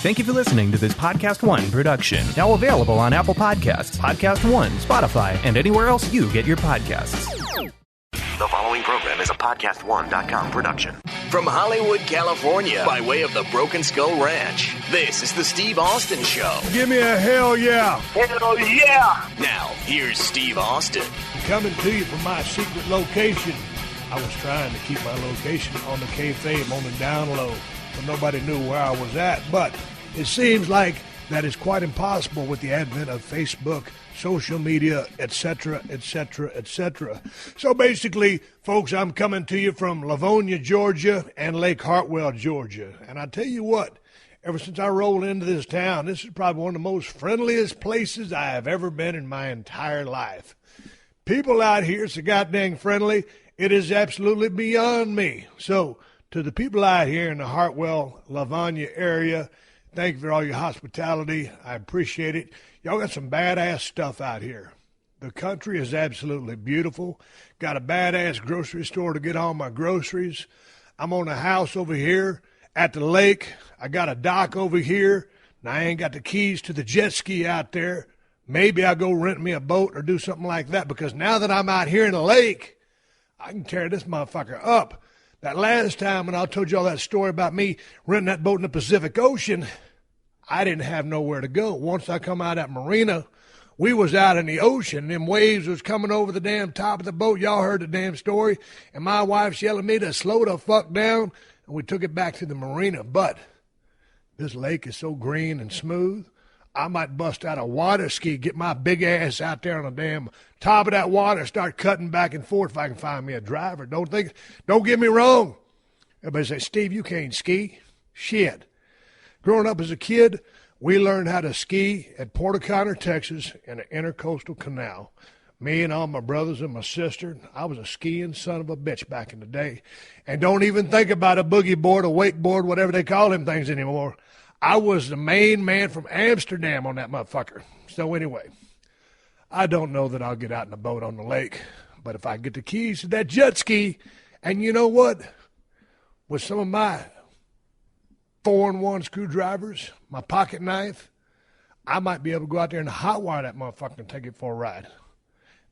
Thank you for listening to this PodcastOne production. Now available on Apple Podcasts, PodcastOne, Spotify, and anywhere else you get your podcasts. The following program is a PodcastOne.com production. From Hollywood, California, by way of the Broken Skull Ranch, this is the Steve Austin Show. Give me a hell yeah. Hell yeah. Now, here's Steve Austin. Coming to you from my secret location. I was trying to keep my location on the kayfabe, on the down low, so nobody knew where I was at. But it seems like that is quite impossible with the advent of Facebook, social media, etc., etc., etc. So basically, folks, I'm coming to you from Livonia, Georgia, and Lake Hartwell, Georgia. And I tell you what, ever since I rolled into this town, this is probably one of the most friendliest places I have ever been in my entire life. People out here are so goddamn friendly, it is absolutely beyond me. So, to the people out here in the Hartwell, Livonia area, thank you for all your hospitality. I appreciate it. Y'all got some badass stuff out here. The country is absolutely beautiful. Got a badass grocery store to get all my groceries. I'm on a house over here at the lake. I got a dock over here. Now, I ain't got the keys to the jet ski out there. Maybe I'll go rent me a boat or do something like that, because now that I'm out here in the lake, I can tear this motherfucker up. That last time when I told you all that story about me renting that boat in the Pacific Ocean, I didn't have nowhere to go. Once I come out of that marina, we was out in the ocean. Them waves was coming over the damn top of the boat. Y'all heard the damn story. And my wife's yelling at me to slow the fuck down. And we took it back to the marina. But this lake is so green and smooth, I might bust out a water ski, get my big ass out there on the damn top of that water, start cutting back and forth if I can find me a driver. Don't get me wrong. Everybody say, Steve, you can't ski. Shit. Growing up as a kid, we learned how to ski at Port O'Connor, Texas, in the Intercoastal Canal. Me and all my brothers and my sister, I was a skiing son of a bitch back in the day. And don't even think about a boogie board, a wakeboard, whatever they call them things anymore. I was the main man from Amsterdam on that motherfucker. So anyway, I don't know that I'll get out in a boat on the lake. But if I get the keys to that jet ski, and you know what? With some of my 4-in-1 screwdrivers, my pocket knife, I might be able to go out there and hotwire that motherfucker and take it for a ride.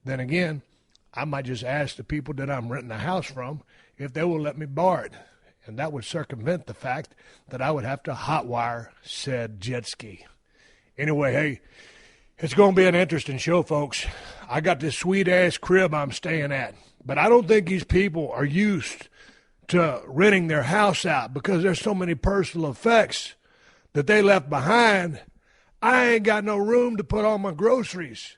Then again, I might just ask the people that I'm renting a house from if they will let me borrow it. And that would circumvent the fact that I would have to hotwire said jet ski. Anyway, hey, it's going to be an interesting show, folks. I got this sweet-ass crib I'm staying at. But I don't think these people are used to renting their house out because there's so many personal effects that they left behind. I ain't got no room to put all my groceries.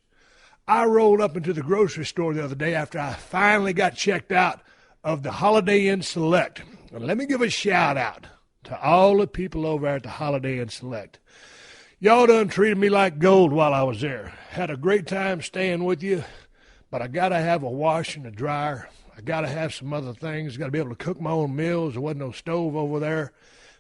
I rolled up into the grocery store the other day after I finally got checked out of the Holiday Inn Select. And let me give a shout out to all the people over at the Holiday Inn Select. Y'all done treated me like gold while I was there. Had a great time staying with you, but I got to have a wash and a dryer. I got to have some other things. Got to be able to cook my own meals. There wasn't no stove over there,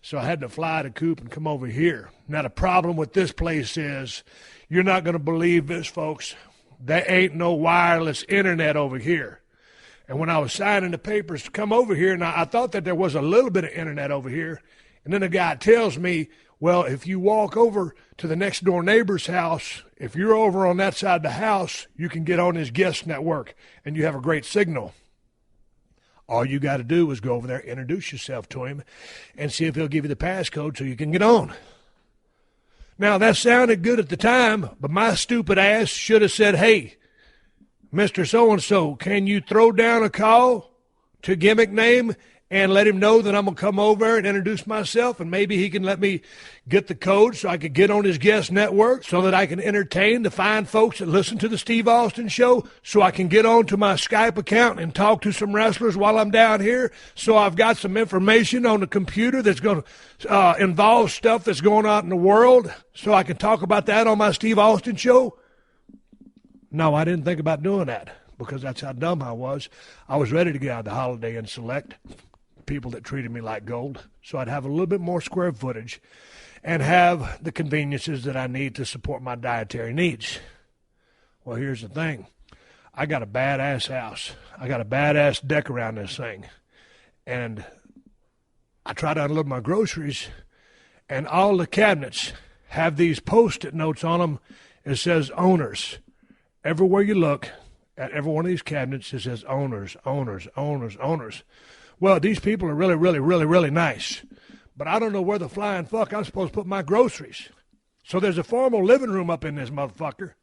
so I had to fly to Coop and come over here. Now, the problem with this place is, you're not going to believe this, folks. There ain't no wireless internet over here. And when I was signing the papers to come over here, and I thought that there was a little bit of internet over here, and then the guy tells me, well, if you walk over to the next door neighbor's house, if you're over on that side of the house, you can get on his guest network, and you have a great signal. All you got to do is go over there, introduce yourself to him, and see if he'll give you the passcode so you can get on. Now, that sounded good at the time, but my stupid ass should have said, hey, Mr. So-and-so, can you throw down a call to gimmick name and let him know that I'm going to come over and introduce myself, and maybe he can let me get the code so I could get on his guest network so that I can entertain the fine folks that listen to the Steve Austin Show, so I can get on to my Skype account and talk to some wrestlers while I'm down here, so I've got some information on the computer that's going to involve stuff that's going on in the world, so I can talk about that on my Steve Austin Show. No, I didn't think about doing that because that's how dumb I was. I was ready to get out of the Holiday Inn Select, people that treated me like gold, so I'd have a little bit more square footage and have the conveniences that I need to support my dietary needs. Well, here's the thing. I got a badass house. I got a badass deck around this thing. And I try to unload my groceries, and all the cabinets have these Post-it notes on them. It says owners. Everywhere you look at every one of these cabinets, it says owners, owners, owners, owners. Well, these people are really, really, really, really nice. But I don't know where the flying fuck I'm supposed to put my groceries. So there's a formal living room up in this motherfucker.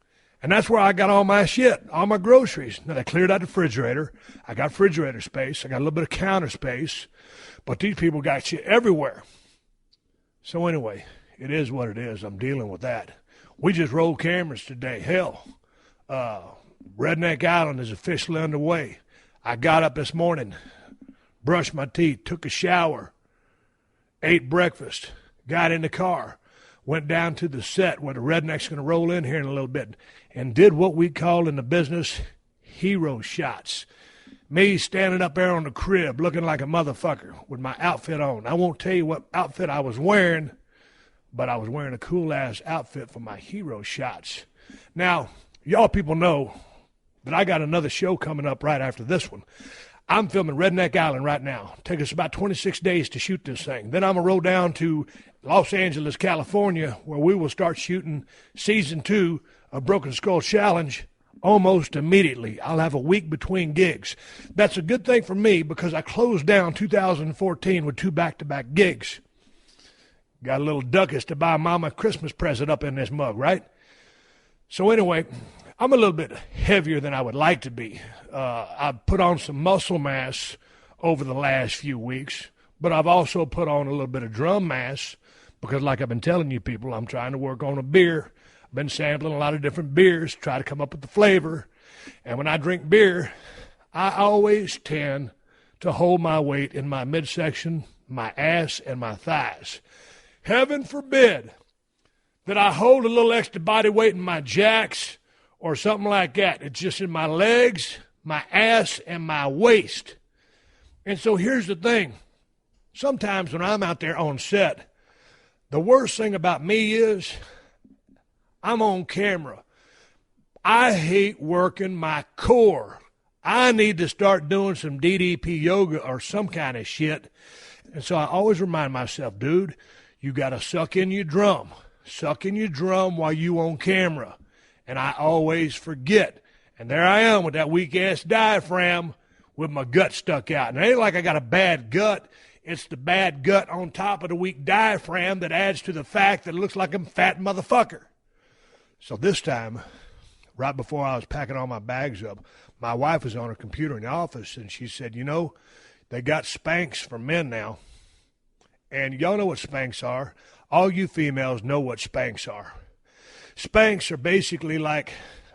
And that's where I got all my shit, all my groceries. Now, they cleared out the refrigerator. I got refrigerator space. I got a little bit of counter space. But these people got shit everywhere. So anyway, it is what it is. I'm dealing with that. We just rolled cameras today. Hell, Redneck Island is officially underway. I got up this morning, brushed my teeth, took a shower, ate breakfast, got in the car, went down to the set where the redneck's going to roll in here in a little bit, and did what we call in the business hero shots. Me standing up there on the crib looking like a motherfucker with my outfit on. I won't tell you what outfit I was wearing, but I was wearing a cool-ass outfit for my hero shots. Now, y'all people know that I got another show coming up right after this one. I'm filming Redneck Island right now. Take us about 26 days to shoot this thing. Then I'm going to roll down to Los Angeles, California, where we will start shooting Season 2 of Broken Skull Challenge almost immediately. I'll have a week between gigs. That's a good thing for me because I closed down 2014 with 2 back-to-back gigs. Got a little ducats to buy Mama a Christmas present up in this mug, right? So anyway, I'm a little bit heavier than I would like to be. I've put on some muscle mass over the last few weeks, but I've also put on a little bit of drum mass because, like I've been telling you people, I'm trying to work on a beer. I've been sampling a lot of different beers, try to come up with the flavor. And when I drink beer, I always tend to hold my weight in my midsection, my ass, and my thighs. Heaven forbid that I hold a little extra body weight in my jacks or something like that. It's just in my legs, my ass, and my waist. And so here's the thing. Sometimes when I'm out there on set, the worst thing about me is I'm on camera. I hate working my core. I need to start doing some DDP yoga or some kind of shit. And so I always remind myself, dude, you got to suck in your drum. Suck in your drum while you on camera. And I always forget. And there I am with that weak-ass diaphragm with my gut stuck out. And it ain't like I got a bad gut. It's the bad gut on top of the weak diaphragm that adds to the fact that it looks like I'm a fat motherfucker. So this time, right before I was packing all my bags up, my wife was on her computer in the office, and she said, you know, they got Spanx for men now. And y'all know what Spanx are. All you females know what Spanx are. Spanx are basically like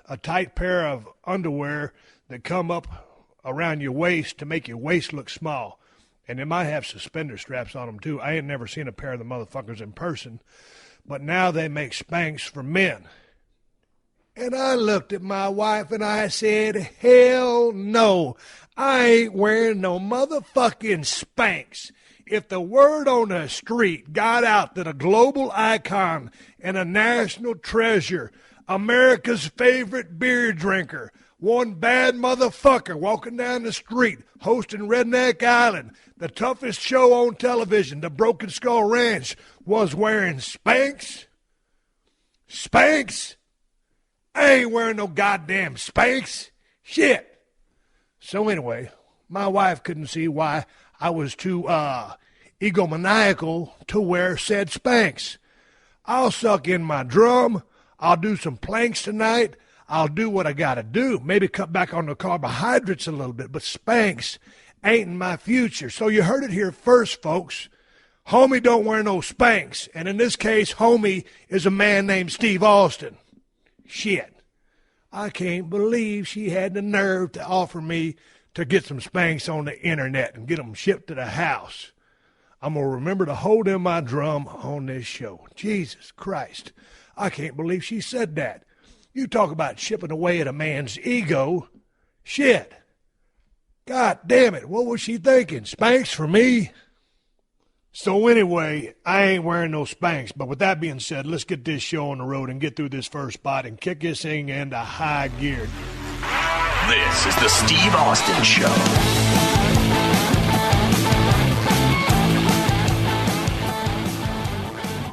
a tight pair of underwear that come up around your waist to make your waist look small. And they might have suspender straps on them, too. I ain't never seen a pair of the motherfuckers in person. But now they make Spanx for men. And I looked at my wife and I said, hell no. I ain't wearing no motherfucking Spanx. If the word on the street got out that a global icon and a national treasure, America's favorite beer drinker, one bad motherfucker walking down the street, hosting Redneck Island, the toughest show on television, the Broken Skull Ranch, was wearing Spanx, I ain't wearing no goddamn Spanx. Shit. So anyway, my wife couldn't see why I was too egomaniacal to wear said Spanx. I'll suck in my drum. I'll do some planks tonight. I'll do what I got to do. Maybe cut back on the carbohydrates a little bit. But Spanx ain't in my future. So you heard it here first, folks. Homie don't wear no Spanx. And in this case, homie is a man named Steve Austin. Shit. I can't believe she had the nerve to offer me to get some Spanx on the internet and get them shipped to the house. I'm going to remember to hold in my drum on this show. Jesus Christ. I can't believe she said that. You talk about chipping away at a man's ego. Shit. God damn it. What was she thinking? Spanx for me? So anyway, I ain't wearing no Spanx. But with that being said, let's get this show on the road and get through this first spot and kick this thing into high gear. This is the Steve Austin Show.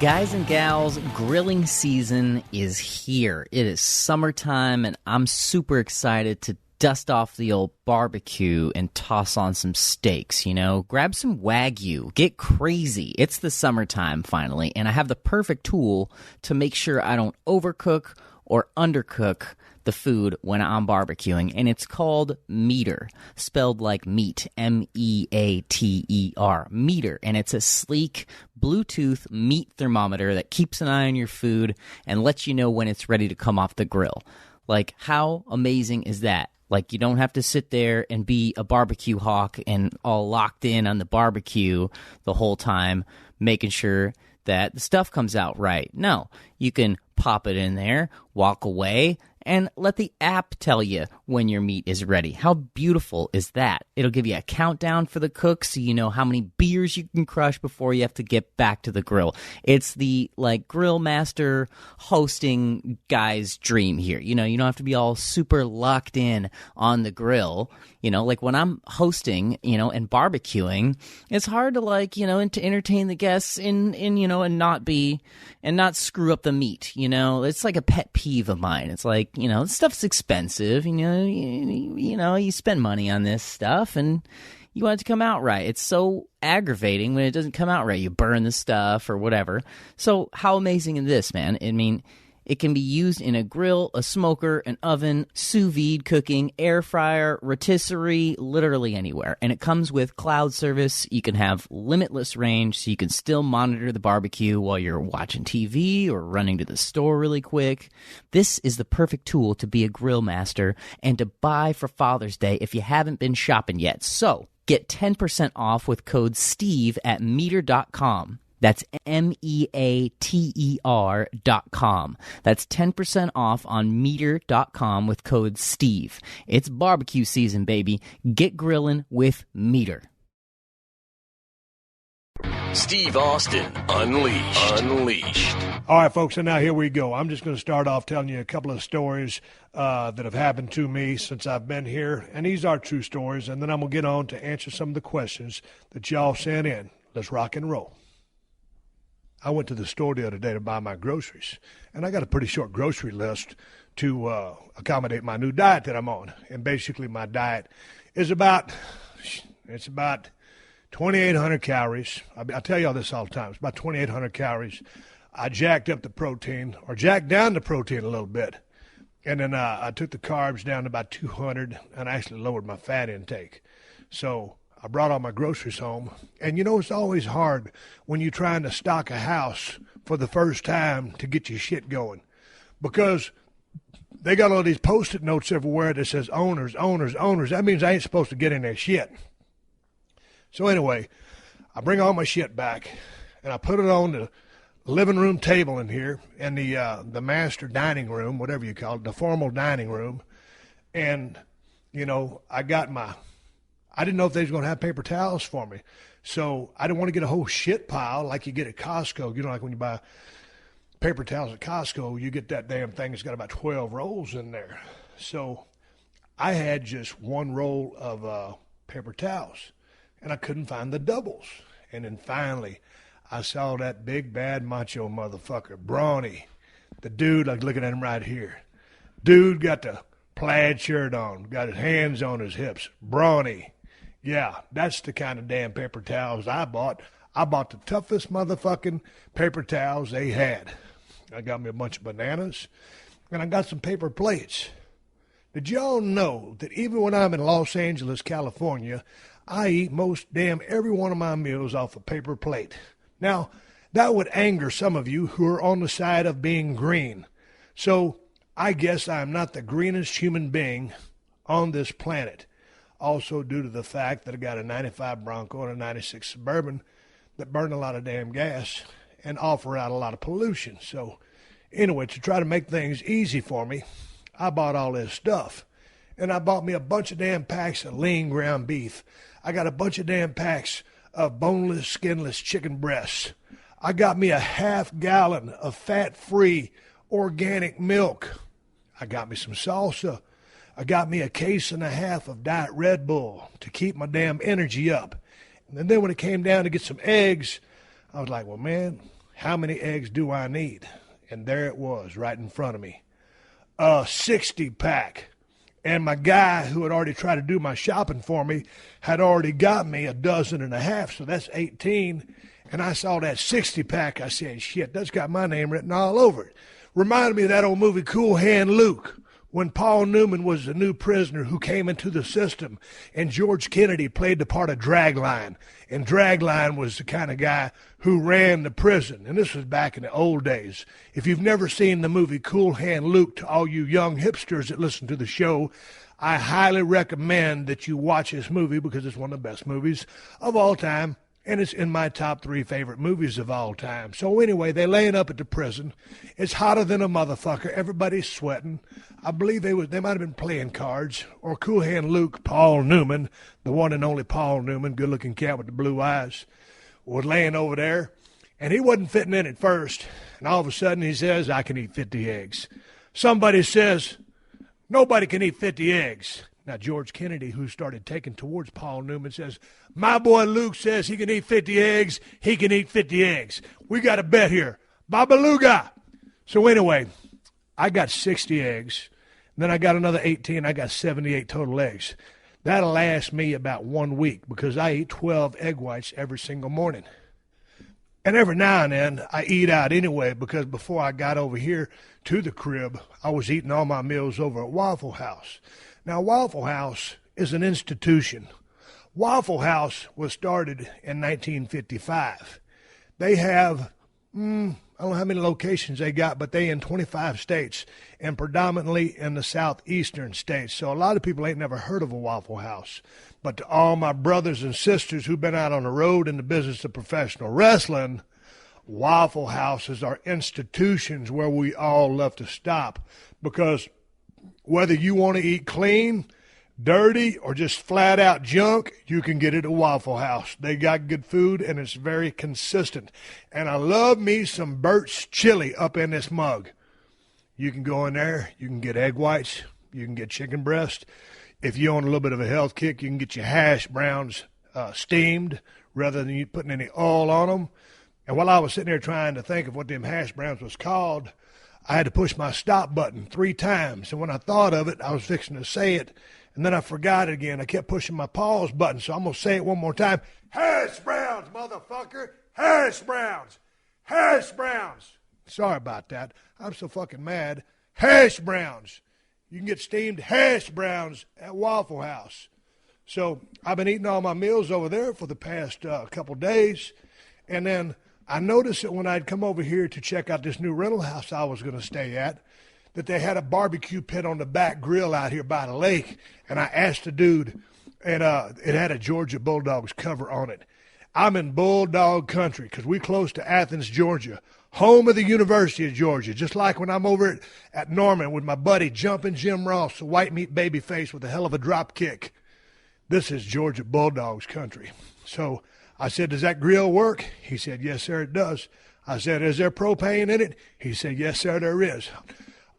Guys and gals, grilling season is here. It is summertime, and I'm super excited to dust off the old barbecue and toss on some steaks, you know? Grab some Wagyu. Get crazy. It's the summertime, finally, and I have the perfect tool to make sure I don't overcook or undercook the food when I'm barbecuing, and it's called MEATER, spelled like meat, MEATER, MEATER, and it's a sleek Bluetooth meat thermometer that keeps an eye on your food and lets you know when it's ready to come off the grill. Like, how amazing is that? Like, you don't have to sit there and be a barbecue hawk and all locked in on the barbecue the whole time, making sure that the stuff comes out right. No, you can pop it in there, walk away, and let the app tell you when your meat is ready. How beautiful is that? It'll give you a countdown for the cook so you know how many beers you can crush before you have to get back to the grill. It's the, like, grill master hosting guy's dream here. You know, you don't have to be all super locked in on the grill. You know, like when I'm hosting, you know, and barbecuing, it's hard to, like, you know, and to entertain the guests you know, and not screw up the meat, you know. It's like a pet peeve of mine. It's like, you know, this stuff's expensive, you know, you spend money on this stuff and you want it to come out right. It's so aggravating when it doesn't come out right. You burn the stuff or whatever. So how amazing is this, man? I mean, it can be used in a grill, a smoker, an oven, sous vide cooking, air fryer, rotisserie, literally anywhere. And it comes with cloud service. You can have limitless range, so you can still monitor the barbecue while you're watching TV or running to the store really quick. This is the perfect tool to be a grill master and to buy for Father's Day if you haven't been shopping yet. So get 10% off with code STEVE at MEATER.com. That's MEATER.com. That's 10% off on MEATER.com with code STEVE. It's barbecue season, baby. Get grilling with MEATER. Steve Austin, Unleashed. All right, folks, and now here we go. I'm just going to start off telling you a couple of stories that have happened to me since I've been here, and these are true stories, and then I'm going to get on to answer some of the questions that y'all sent in. Let's rock and roll. I went to the store the other day to buy my groceries, and I got a pretty short grocery list to accommodate my new diet that I'm on. And basically my diet is about 2,800 calories. I tell y'all this all the time. It's about 2,800 calories. I jacked up the protein, or jacked down the protein a little bit, and then I took the carbs down to about 200, and I actually lowered my fat intake. So I brought all my groceries home. And, you know, it's always hard when you're trying to stock a house for the first time to get your shit going, because they got all these Post-it notes everywhere that says owners, owners, owners. That means I ain't supposed to get in their shit. So anyway, I bring all my shit back, and I put it on the living room table in here and the master dining room, whatever you call it, the formal dining room. And, you know, I didn't know if they was going to have paper towels for me. So I didn't want to get a whole shit pile like you get at Costco. You know, like when you buy paper towels at Costco, you get that damn thing that's got about 12 rolls in there. So I had just one roll of paper towels, and I couldn't find the doubles. And then finally, I saw that big, bad, macho motherfucker, Brawny. The dude, like looking at him right here. Dude got the plaid shirt on, got his hands on his hips. Brawny. Yeah, that's the kind of damn paper towels I bought. I bought the toughest motherfucking paper towels they had. I got me a bunch of bananas, and I got some paper plates. Did y'all know that even when I'm in Los Angeles, California, I eat most damn every one of my meals off a paper plate? Now, that would anger some of you who are on the side of being green. So I guess I'm not the greenest human being on this planet. Also due to the fact that I got a 95 Bronco and a 96 Suburban that burn a lot of damn gas and offer out a lot of pollution. So anyway, to try to make things easy for me, I bought all this stuff. And I bought me a bunch of damn packs of lean ground beef. I got a bunch of damn packs of boneless, skinless chicken breasts. I got me a half gallon of fat-free organic milk. I got me some salsa. I got me a case and a half of Diet Red Bull to keep my damn energy up. And then when it came down to get some eggs, I was like, well, man, how many eggs do I need? And there it was right in front of me. A 60-pack. And my guy who had already tried to do my shopping for me had already got me a dozen and a half, so that's 18. And I saw that 60-pack. I said, shit, that's got my name written all over it. Reminded me of that old movie Cool Hand Luke, when Paul Newman was a new prisoner who came into the system, and George Kennedy played the part of Dragline. And Dragline was the kind of guy who ran the prison. And this was back in the old days. If you've never seen the movie Cool Hand Luke, to all you young hipsters that listen to the show, I highly recommend that you watch this movie because it's one of the best movies of all time. And it's in my top 3 favorite movies of all time. So anyway, they laying up at the prison. It's hotter than a motherfucker. Everybody's sweating. I believe they might have been playing cards. Or Cool Hand Luke, Paul Newman, the one and only Paul Newman, good-looking cat with the blue eyes, was laying over there. And he wasn't fitting in at first. And all of a sudden he says, I can eat 50 eggs. Somebody says, nobody can eat 50 eggs. Now, George Kennedy, who started taking towards Paul Newman, says, my boy Luke says he can eat 50 eggs. He can eat 50 eggs. We got a bet here. Babaluga. So anyway, I got 60 eggs. Then I got another 18. I got 78 total eggs. That'll last me about 1 week because I eat 12 egg whites every single morning. And every now and then I eat out anyway because before I got over here to the crib, I was eating all my meals over at Waffle House. Now, Waffle House is an institution. Waffle House was started in 1955. They have, I don't know how many locations they got, but they in 25 states and predominantly in the southeastern states. So a lot of people ain't never heard of a Waffle House. But to all my brothers and sisters who've been out on the road in the business of professional wrestling, Waffle Houses are institutions where we all love to stop because whether you want to eat clean, dirty, or just flat out junk, you can get it at Waffle House. They got good food, and it's very consistent. And I love me some Burt's chili up in this mug. You can go in there. You can get egg whites. You can get chicken breast. If you want a little bit of a health kick, you can get your hash browns steamed rather than you putting any oil on them. And while I was sitting there trying to think of what them hash browns was called, I had to push my stop button 3 times. And when I thought of it, I was fixing to say it. And then I forgot it again. I kept pushing my pause button. So I'm going to say it one more time. Hash browns, motherfucker. Hash browns. Hash browns. Sorry about that. I'm so fucking mad. Hash browns. You can get steamed hash browns at Waffle House. So I've been eating all my meals over there for the past couple days. And then I noticed that when I'd come over here to check out this new rental house I was going to stay at, that they had a barbecue pit on the back grill out here by the lake. And I asked the dude, and it had a Georgia Bulldogs cover on it. I'm in Bulldog country because we close to Athens, Georgia, home of the University of Georgia, just like when I'm over at Norman with my buddy Jumpin' Jim Ross, the white meat baby face with a hell of a drop kick. This is Georgia Bulldogs country. So I said, does that grill work? He said, yes, sir, it does. I said, is there propane in it? He said, yes, sir, there is.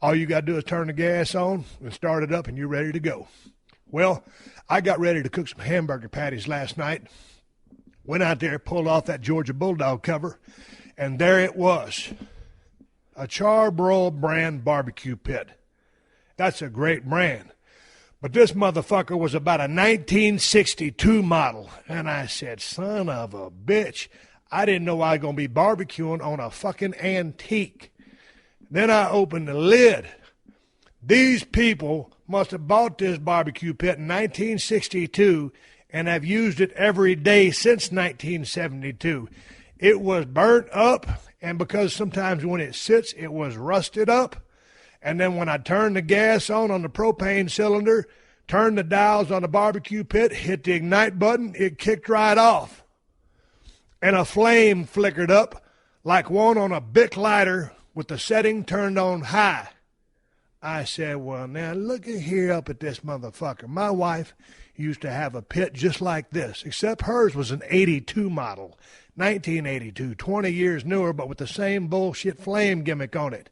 All you got to do is turn the gas on and start it up, and you're ready to go. Well, I got ready to cook some hamburger patties last night. Went out there, pulled off that Georgia Bulldog cover, and there it was, a Charbroil brand barbecue pit. That's a great brand. But this motherfucker was about a 1962 model. And I said, son of a bitch, I didn't know I was going to be barbecuing on a fucking antique. Then I opened the lid. These people must have bought this barbecue pit in 1962 and have used it every day since 1972. It was burnt up, and because sometimes when it sits, it was rusted up. And then when I turned the gas on the propane cylinder, turned the dials on the barbecue pit, hit the ignite button, it kicked right off. And a flame flickered up like one on a Bic lighter with the setting turned on high. I said, well, now look at here up at this motherfucker. My wife used to have a pit just like this, except hers was an 82 model, 1982, 20 years newer, but with the same bullshit flame gimmick on it.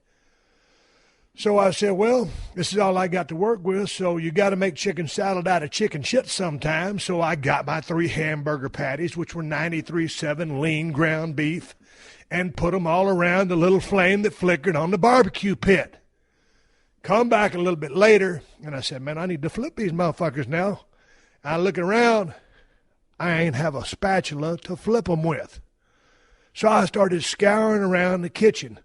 So I said, well, this is all I got to work with, so you got to make chicken salad out of chicken shit sometimes. So I got my 3 hamburger patties, which were 93.7 lean ground beef, and put them all around the little flame that flickered on the barbecue pit. Come back a little bit later, and I said, man, I need to flip these motherfuckers now. I look around, I ain't have a spatula to flip them with. So I started scouring around the kitchen.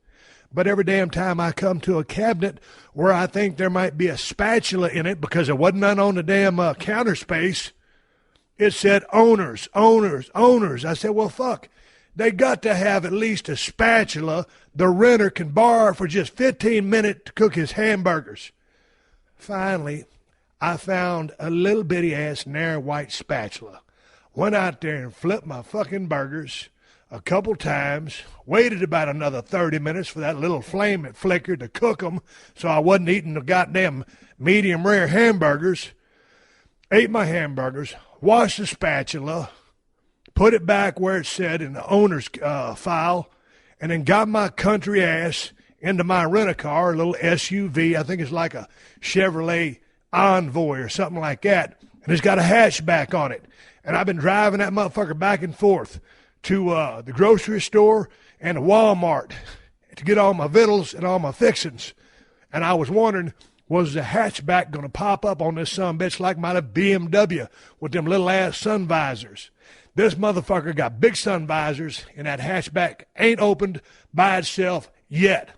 But every damn time I come to a cabinet where I think there might be a spatula in it because there wasn't none on the damn counter space, it said owners, owners, owners. I said, well, fuck. They got to have at least a spatula the renter can borrow for just 15 minutes to cook his hamburgers. Finally, I found a little bitty-ass narrow white spatula. Went out there and flipped my fucking burgers a couple times, waited about another 30 minutes for that little flame that flickered to cook them so I wasn't eating the goddamn medium rare hamburgers. Ate my hamburgers, washed the spatula, put it back where it said in the owner's file, and then got my country ass into my rent-a-car, a little SUV. I think it's like a Chevrolet Envoy or something like that, and it's got a hatchback on it. And I've been driving that motherfucker back and forth to the grocery store and to Walmart to get all my victuals and all my fixings. And I was wondering, was the hatchback going to pop up on this sumbitch like my BMW with them little ass sun visors? This motherfucker got big sun visors, and that hatchback ain't opened by itself yet.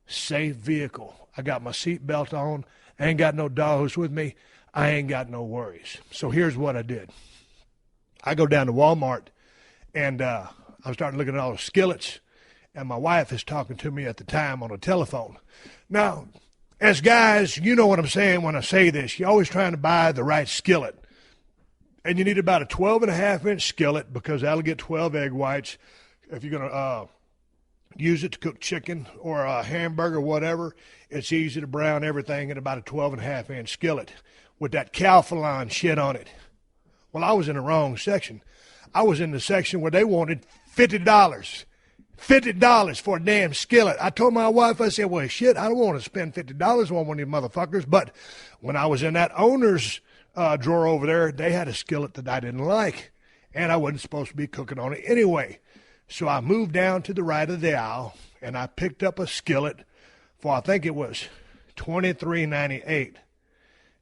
Safe vehicle. I got my seatbelt on. I ain't got no dogs with me. I ain't got no worries. So here's what I did. I go down to Walmart, and I'm starting looking at all the skillets, and my wife is talking to me at the time on the telephone. Now, as guys, you know what I'm saying when I say this. You're always trying to buy the right skillet. And you need about a 12.5-inch skillet because that'll get 12 egg whites. If you're going to use it to cook chicken or a hamburger or whatever, it's easy to brown everything in about a 12.5-inch skillet with that Calphalon shit on it. Well, I was in the wrong section. I was in the section where they wanted $50. $50 for a damn skillet. I told my wife, I said, well, shit, I don't want to spend $50 on one of these motherfuckers. But when I was in that owner's drawer over there, they had a skillet that I didn't like, and I wasn't supposed to be cooking on it anyway. So I moved down to the right of the aisle, and I picked up a skillet for, I think it was $23.98.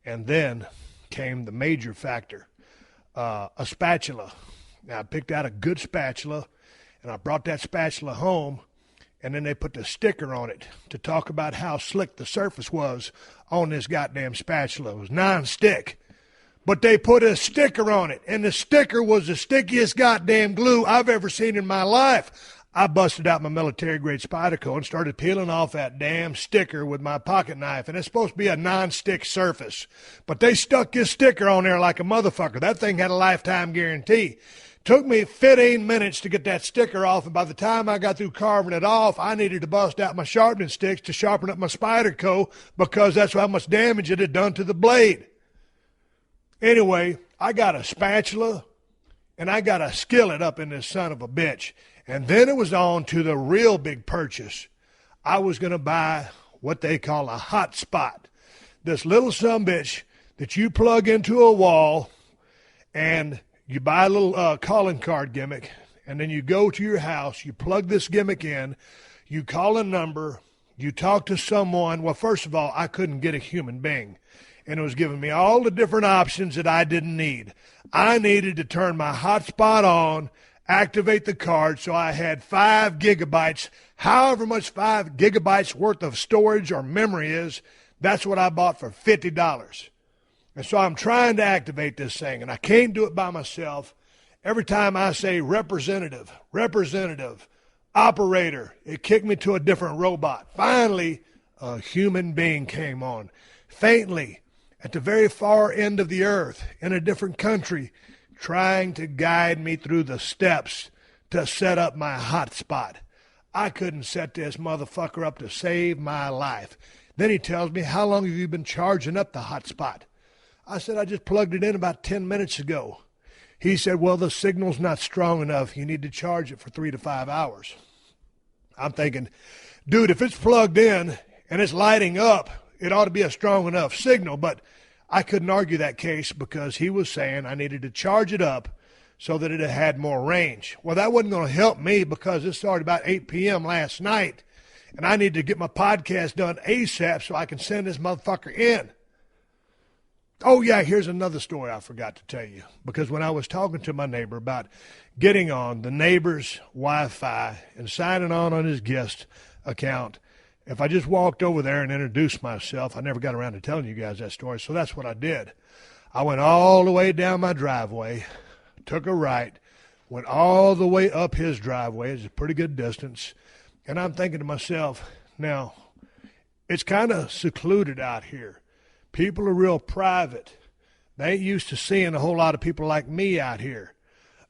And then came the major factor, a spatula. Now, I picked out a good spatula, and I brought that spatula home, and then they put the sticker on it to talk about how slick the surface was on this goddamn spatula. It was non-stick. But they put a sticker on it, and the sticker was the stickiest goddamn glue I've ever seen in my life. I busted out my military-grade Spyderco and started peeling off that damn sticker with my pocket knife, and it's supposed to be a non-stick surface. But they stuck this sticker on there like a motherfucker. That thing had a lifetime guarantee. Took me 15 minutes to get that sticker off, and by the time I got through carving it off, I needed to bust out my sharpening sticks to sharpen up my Spyderco because that's how much damage it had done to the blade. Anyway, I got a spatula, and I got a skillet up in this son of a bitch. And then it was on to the real big purchase. I was going to buy what they call a hot spot. This little sumbitch that you plug into a wall, and you buy a little calling card gimmick, and then you go to your house, you plug this gimmick in, you call a number, you talk to someone. Well, first of all, I couldn't get a human being. And it was giving me all the different options that I didn't need. I needed to turn my hotspot on, activate the card, so I had 5 gigabytes. However much 5 gigabytes worth of storage or memory is, that's what I bought for $50. And so I'm trying to activate this thing, and I can't do it by myself. Every time I say representative, operator, it kicked me to a different robot. Finally, a human being came on, faintly, at the very far end of the earth, in a different country, trying to guide me through the steps to set up my hotspot. I couldn't set this motherfucker up to save my life. Then he tells me, how long have you been charging up the hotspot? I said, I just plugged it in about 10 minutes ago. He said, well, the signal's not strong enough. You need to charge it for 3 to 5 hours. I'm thinking, dude, if it's plugged in and it's lighting up, it ought to be a strong enough signal. But I couldn't argue that case because he was saying I needed to charge it up so that it had more range. Well, that wasn't going to help me because it started about 8 p.m. last night, and I need to get my podcast done ASAP so I can send this motherfucker in. Oh, yeah, here's another story I forgot to tell you, because when I was talking to my neighbor about getting on the neighbor's Wi-Fi and signing on his guest account, if I just walked over there and introduced myself, I never got around to telling you guys that story, so that's what I did. I went all the way down my driveway, took a right, went all the way up his driveway. It's a pretty good distance. And I'm thinking to myself, now, it's kind of secluded out here. People are real private. They ain't used to seeing a whole lot of people like me out here.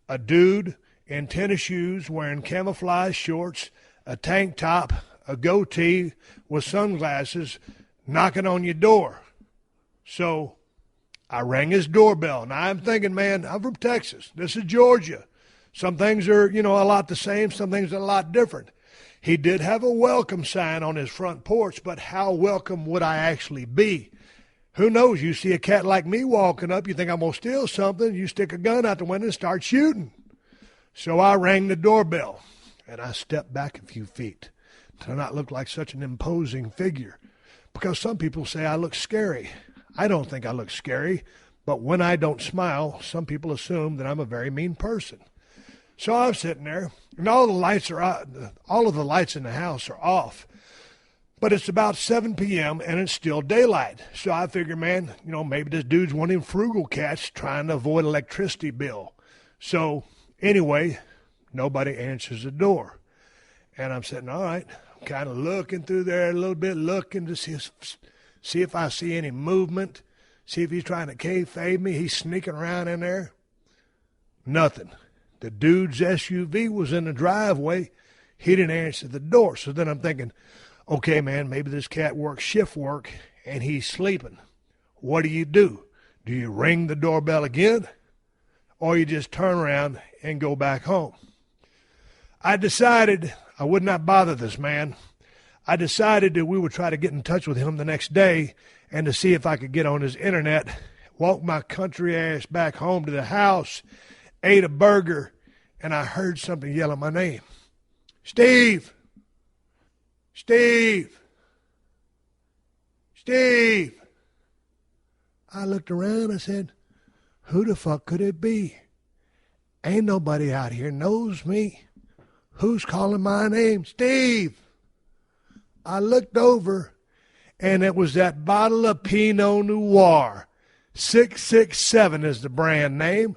A dude in tennis shoes wearing camouflage shorts, a tank top, a goatee with sunglasses knocking on your door. So I rang his doorbell. Now I'm thinking, man, I'm from Texas. This is Georgia. Some things are, a lot the same. Some things are a lot different. He did have a welcome sign on his front porch, but how welcome would I actually be? Who knows? You see a cat like me walking up, you think I'm going to steal something, you stick a gun out the window and start shooting. So I rang the doorbell, and I stepped back a few feet to not look like such an imposing figure, because some people say I look scary. I don't think I look scary, but when I don't smile, some people assume that I'm a very mean person. So I'm sitting there, and all of the lights in the house are off. But it's about 7 p.m., and it's still daylight. So I figure, man, maybe this dude's one of them frugal cats trying to avoid electricity bill. So anyway, nobody answers the door. And I'm sitting, all right, I'm kind of looking through there a little bit, looking to see if I see any movement, see if he's trying to kayfabe me. He's sneaking around in there. Nothing. The dude's SUV was in the driveway. He didn't answer the door. So then I'm thinking, okay, man, maybe this cat works shift work and he's sleeping. What do? Do you ring the doorbell again? Or you just turn around and go back home? I decided I would not bother this man. I decided that we would try to get in touch with him the next day and to see if I could get on his internet, walk my country ass back home to the house, ate a burger, and I heard something yell my name. Steve! Steve! Steve! I looked around, I said, who the fuck could it be? Ain't nobody out here knows me. Who's calling my name? Steve! I looked over, and it was that bottle of Pinot Noir. 667 is the brand name.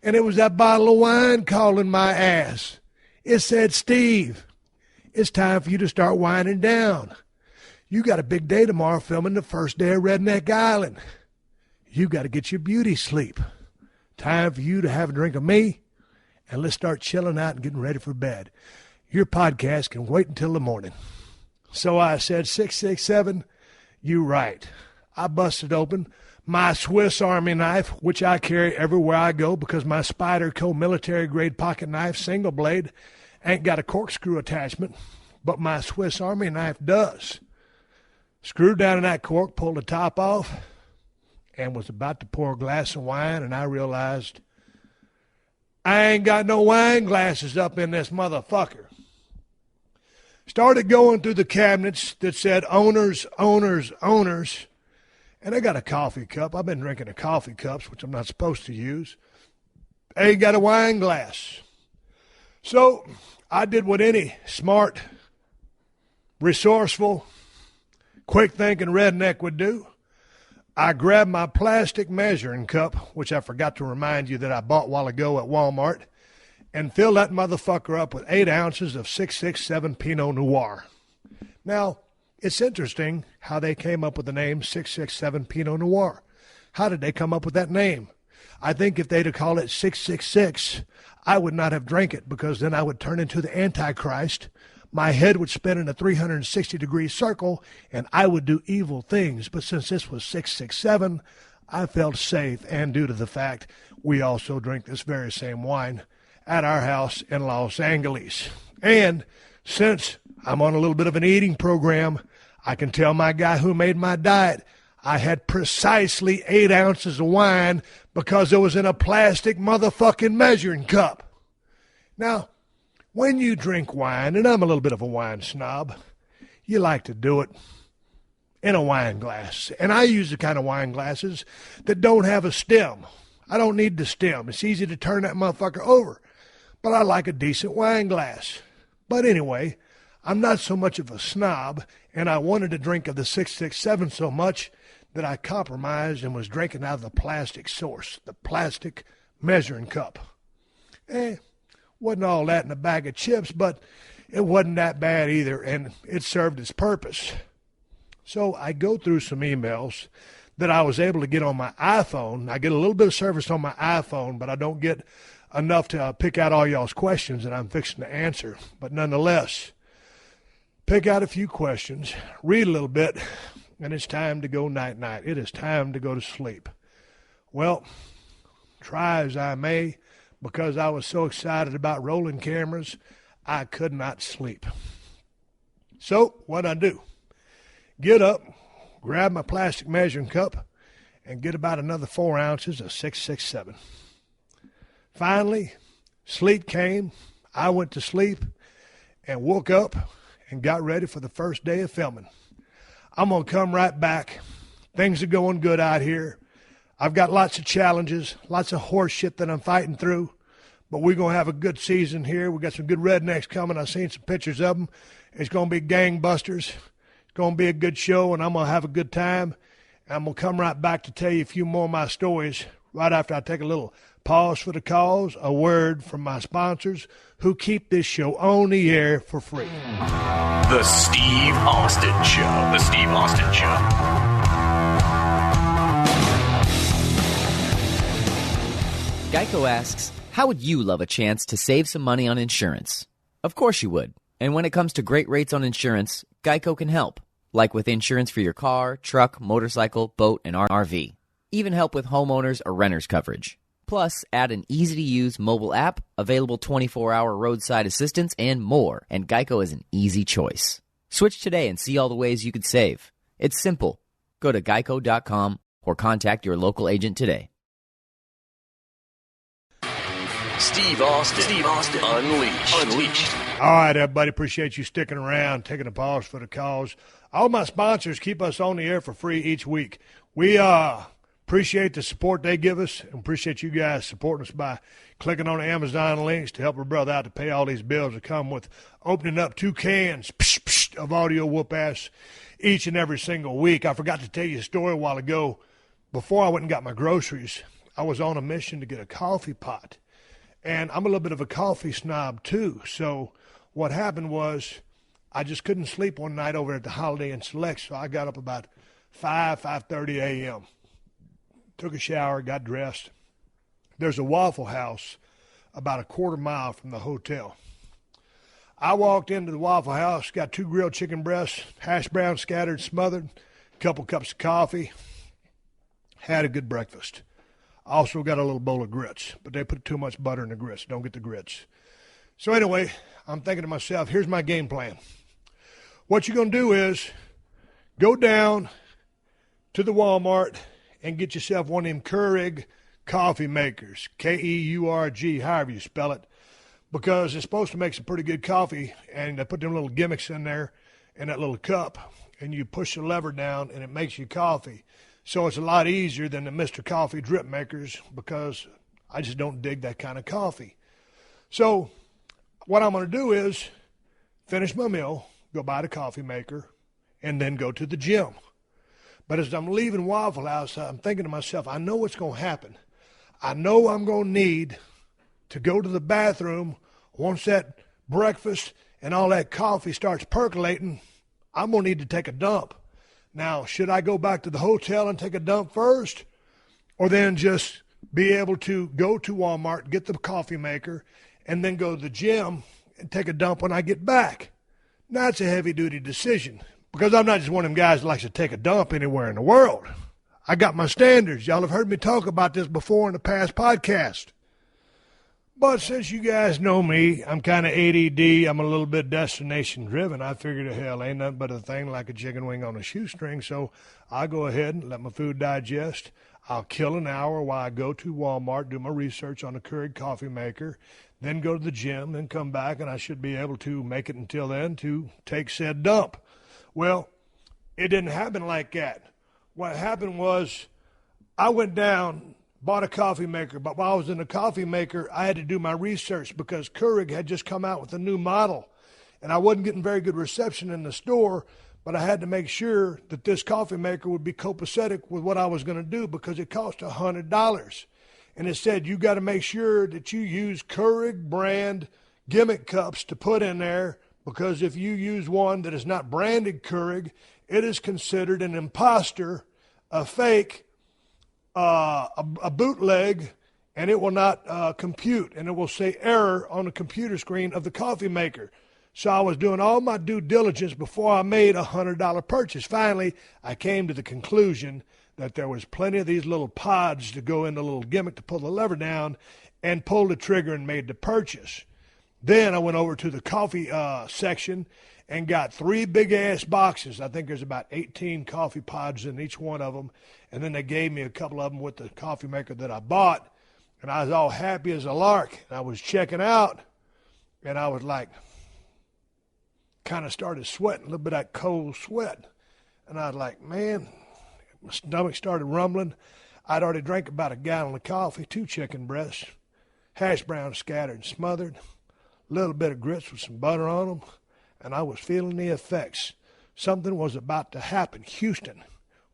And it was that bottle of wine calling my ass. It said, Steve, it's time for you to start winding down. You got a big day tomorrow filming the first day of Redneck Island. You got to get your beauty sleep. Time for you to have a drink of me, and let's start chilling out and getting ready for bed. Your podcast can wait until the morning. So I said, 667, you right. I busted open my Swiss Army knife, which I carry everywhere I go because my Spyderco military-grade pocket knife, single blade, ain't got a corkscrew attachment, but my Swiss Army knife does. Screwed down in that cork, pulled the top off, and was about to pour a glass of wine, and I realized I ain't got no wine glasses up in this motherfucker. Started going through the cabinets that said owners, owners, owners, and I got a coffee cup. I've been drinking the coffee cups, which I'm not supposed to use. I ain't got a wine glass. So I did what any smart, resourceful, quick-thinking redneck would do. I grabbed my plastic measuring cup, which I forgot to remind you that I bought a while ago at Walmart, and filled that motherfucker up with 8 ounces of 667 Pinot Noir. Now, it's interesting how they came up with the name 667 Pinot Noir. How did they come up with that name? I think if they'd have called it 666, I would not have drank it, because then I would turn into the Antichrist. My head would spin in a 360-degree circle, and I would do evil things. But since this was 667, I felt safe, and due to the fact we also drink this very same wine at our house in Los Angeles. And since I'm on a little bit of an eating program, I can tell my guy who made my diet I had precisely 8 ounces of wine because it was in a plastic motherfucking measuring cup. Now, when you drink wine, and I'm a little bit of a wine snob, you like to do it in a wine glass. And I use the kind of wine glasses that don't have a stem. I don't need the stem. It's easy to turn that motherfucker over. But I like a decent wine glass. But anyway, I'm not so much of a snob, and I wanted to drink of the 667 so much that I compromised and was drinking out of the plastic source, the plastic measuring cup. Wasn't all that in a bag of chips, but it wasn't that bad either, and it served its purpose. So I go through some emails that I was able to get on my iPhone. I get a little bit of service on my iPhone, but I don't get enough to pick out all y'all's questions that I'm fixing to answer. But nonetheless, pick out a few questions, read a little bit, and it's time to go night-night. It is time to go to sleep. Well, try as I may, because I was so excited about rolling cameras, I could not sleep. So what'd I do? Get up, grab my plastic measuring cup, and get about another 4 ounces of 667. Finally, sleep came. I went to sleep and woke up and got ready for the first day of filming. I'm going to come right back. Things are going good out here. I've got lots of challenges, lots of horse shit that I'm fighting through, but we're going to have a good season here. We got some good rednecks coming. I've seen some pictures of them. It's going to be gangbusters. It's going to be a good show, and I'm going to have a good time. I'm going to come right back to tell you a few more of my stories right after I take a little pause for the cause, a word from my sponsors who keep this show on the air for free. The Steve Austin Show. The Steve Austin Show. Geico asks, how would you love a chance to save some money on insurance? Of course you would. And when it comes to great rates on insurance, Geico can help. Like with insurance for your car, truck, motorcycle, boat, and RV. Even help with homeowners or renters coverage. Plus, add an easy-to-use mobile app, available 24-hour roadside assistance, and more. And Geico is an easy choice. Switch today and see all the ways you could save. It's simple. Go to geico.com or contact your local agent today. Steve Austin. Unleashed. All right, everybody. Appreciate you sticking around, taking a pause for the cause. All my sponsors keep us on the air for free each week. We appreciate the support they give us and appreciate you guys supporting us by clicking on the Amazon links to help our brother out to pay all these bills that come with opening up 2 cans of audio whoop-ass each and every single week. I forgot to tell you a story a while ago. Before I went and got my groceries, I was on a mission to get a coffee pot. And I'm a little bit of a coffee snob, too. So what happened was I just couldn't sleep one night over at the Holiday Inn Select, so I got up about 5:30 a.m., took a shower, got dressed. There's a Waffle House about a quarter mile from the hotel. I walked into the Waffle House, got 2 grilled chicken breasts, hash browns scattered, smothered, a couple cups of coffee, had a good breakfast. Also got a little bowl of grits, but they put too much butter in the grits. Don't get the grits. So anyway, I'm thinking to myself, here's my game plan. What you're going to do is go down to the Walmart and get yourself one of them Keurig coffee makers, Keurg, however you spell it, because it's supposed to make some pretty good coffee, and they put them little gimmicks in there in that little cup, and you push the lever down, and it makes you coffee. So it's a lot easier than the Mr. Coffee drip makers because I just don't dig that kind of coffee. So what I'm going to do is finish my meal, go buy the coffee maker, and then go to the gym. But as I'm leaving Waffle House, I'm thinking to myself, I know what's going to happen. I know I'm going to need to go to the bathroom once that breakfast and all that coffee starts percolating. I'm going to need to take a dump. Now, should I go back to the hotel and take a dump first, or then just be able to go to Walmart, get the coffee maker, and then go to the gym and take a dump when I get back? Now, it's a heavy-duty decision because I'm not just one of them guys that likes to take a dump anywhere in the world. I got my standards. Y'all have heard me talk about this before in the past podcast. But since you guys know me, I'm kind of ADD. I'm a little bit destination driven. I figured, hell, ain't nothing but a thing like a chicken wing on a shoestring. So I go ahead and let my food digest. I'll kill an hour while I go to Walmart, do my research on a Keurig coffee maker, then go to the gym, then come back, and I should be able to make it until then to take said dump. Well, it didn't happen like that. What happened was I went down, bought a coffee maker, but while I was in the coffee maker, I had to do my research because Keurig had just come out with a new model, and I wasn't getting very good reception in the store, but I had to make sure that this coffee maker would be copacetic with what I was going to do because it cost $100. And it said you got to make sure that you use Keurig brand gimmick cups to put in there because if you use one that is not branded Keurig, it is considered an imposter, a fake, a bootleg, and it will not compute, and it will say error on the computer screen of the coffee maker. So I was doing all my due diligence before I made a $100 purchase. Finally, I came to the conclusion that there was plenty of these little pods to go in the little gimmick to pull the lever down and pulled the trigger and made the purchase. Then I went over to the coffee section and got 3 big-ass boxes. I think there's about 18 coffee pods in each one of them. And then they gave me a couple of them with the coffee maker that I bought. And I was all happy as a lark. And I was checking out, and I was like, kind of started sweating, a little bit of that cold sweat. And I was like, man, my stomach started rumbling. I'd already drank about a gallon of coffee, 2 chicken breasts, hash browns scattered and smothered, a little bit of grits with some butter on them, and I was feeling the effects. Something was about to happen. Houston,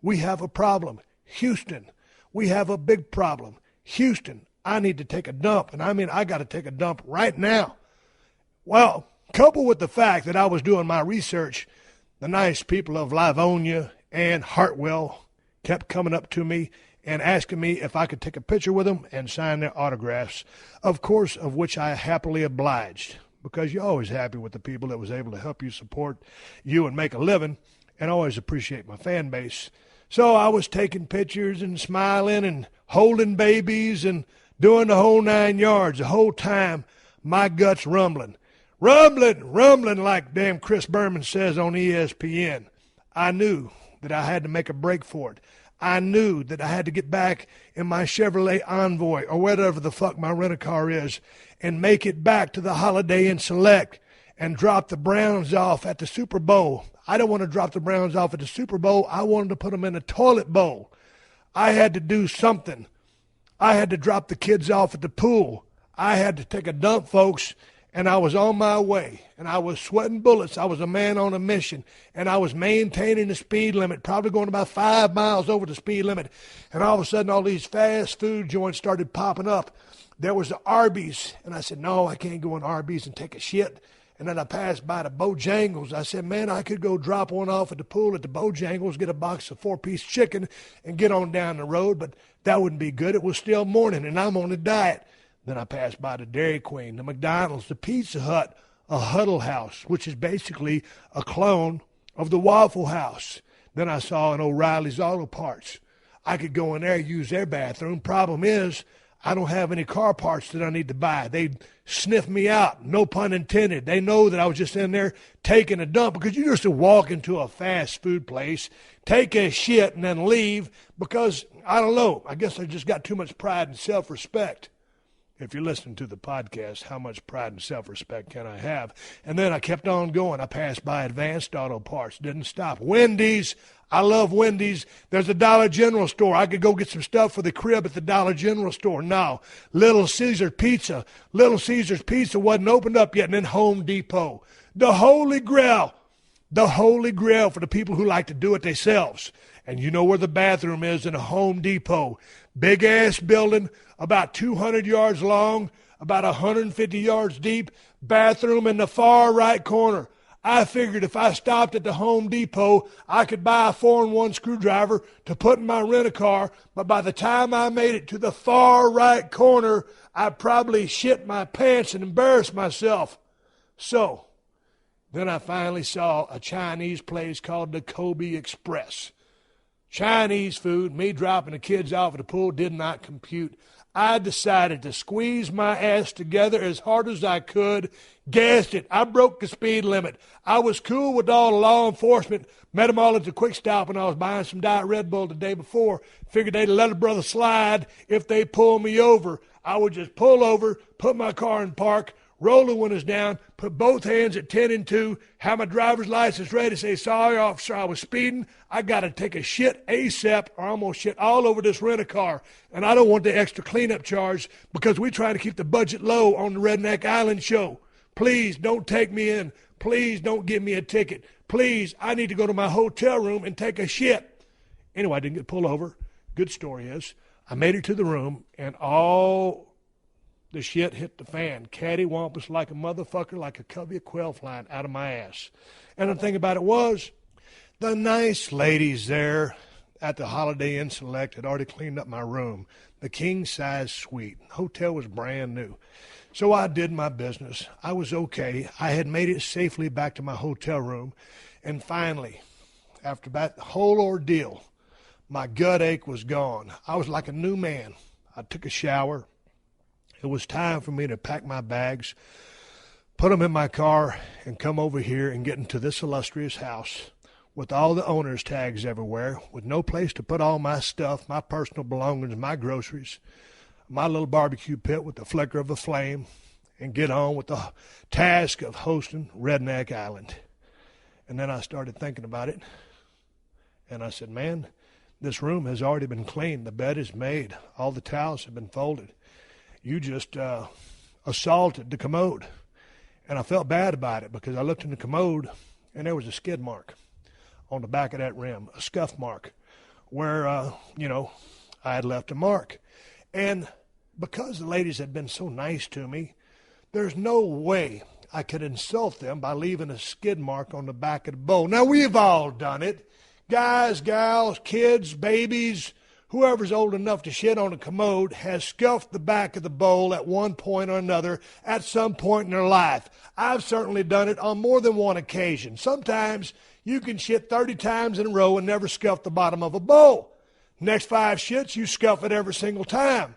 we have a problem. Houston, we have a big problem. Houston, I need to take a dump, and I mean I got to take a dump right now. Well, coupled with the fact that I was doing my research, the nice people of Livonia and Hartwell kept coming up to me and asking me if I could take a picture with them and sign their autographs, of course, of which I happily obliged, because you're always happy with the people that was able to help you support you and make a living, and I always appreciate my fan base. So I was taking pictures and smiling and holding babies and doing the whole 9 yards. The whole time, my gut's rumbling. Rumbling like damn Chris Berman says on ESPN. I knew that I had to make a break for it. I knew that I had to get back in my Chevrolet Envoy or whatever the fuck my rent-a-car is and make it back to the Holiday Inn Select and drop the Browns off at the Super Bowl. I don't want to drop the Browns off at the Super Bowl. I wanted to put them in a toilet bowl. I had to do something. I had to drop the kids off at the pool. I had to take a dump, folks. And I was on my way, and I was sweating bullets. I was a man on a mission, and I was maintaining the speed limit, probably going about 5 miles over the speed limit. And all of a sudden, all these fast food joints started popping up. There was the Arby's, and I said, no, I can't go in Arby's and take a shit. And then I passed by the Bojangles. I said, man, I could go drop one off at the pool at the Bojangles, get a box of 4-piece chicken, and get on down the road, but that wouldn't be good. It was still morning, and I'm on a diet. Then I passed by the Dairy Queen, the McDonald's, the Pizza Hut, a Huddle House, which is basically a clone of the Waffle House. Then I saw an O'Reilly's Auto Parts. I could go in there, use their bathroom. Problem is, I don't have any car parts that I need to buy. They'd sniff me out, no pun intended. They know that I was just in there taking a dump because you used to walk into a fast food place, take a shit, and then leave because, I don't know, I guess I just got too much pride and self-respect. If you're listening to the podcast, how much pride and self-respect can I have? And then I kept on going. I passed by Advanced Auto Parts, didn't stop. Wendy's, I love Wendy's. There's a Dollar General store. I could go get some stuff for the crib at the Dollar General store. No, Little Caesars Pizza. Little Caesars Pizza wasn't opened up yet. And then Home Depot. The Holy Grail. The Holy Grail for the people who like to do it themselves. And you know where the bathroom is in a Home Depot. Big-ass building, about 200 yards long, about 150 yards deep, bathroom in the far right corner. I figured if I stopped at the Home Depot, I could buy a 4-in-1 screwdriver to put in my rent-a-car, but by the time I made it to the far right corner, I'd probably shit my pants and embarrass myself. So, then I finally saw a Chinese place called the Kobe Express. Chinese food, me dropping the kids off at the pool did not compute. I decided to squeeze my ass together as hard as I could, gassed it. I broke the speed limit. I was cool with all the law enforcement. Met them all at the Quick Stop when I was buying some Diet Red Bull the day before. Figured they'd let a brother slide if they pull me over. I would just pull over, put my car in park, roll the windows down, put both hands at 10 and 2, have my driver's license ready, say, sorry, officer, I was speeding. I got to take a shit ASAP or I'm going to shit all over this rent-a-car. And I don't want the extra cleanup charge because we try to keep the budget low on the Redneck Island show. Please don't take me in. Please don't give me a ticket. Please, I need to go to my hotel room and take a shit. Anyway, I didn't get pulled over. Good story is, I made it to the room and all the shit hit the fan. Cattywampus like a motherfucker, like a covey of quail flying out of my ass. And the thing about it was, the nice ladies there at the Holiday Inn Select had already cleaned up my room. The king-size suite. The hotel was brand new. So I did my business. I was okay. I had made it safely back to my hotel room. And finally, after that whole ordeal, my gut ache was gone. I was like a new man. I took a shower. It was time for me to pack my bags, put them in my car, and come over here and get into this illustrious house with all the owner's tags everywhere, with no place to put all my stuff, my personal belongings, my groceries, my little barbecue pit with the flicker of a flame, and get on with the task of hosting Redneck Island. And then I started thinking about it, and I said, man, this room has already been cleaned. The bed is made. All the towels have been folded. You just assaulted the commode. And I felt bad about it because I looked in the commode and there was a skid mark on the back of that rim, a scuff mark where, I had left a mark. And because the ladies had been so nice to me, there's no way I could insult them by leaving a skid mark on the back of the bowl. Now, we've all done it. Guys, gals, kids, babies, whoever's old enough to shit on a commode has scuffed the back of the bowl at one point or another at some point in their life. I've certainly done it on more than one occasion. Sometimes you can shit 30 times in a row and never scuff the bottom of a bowl. Next 5 shits, you scuff it every single time.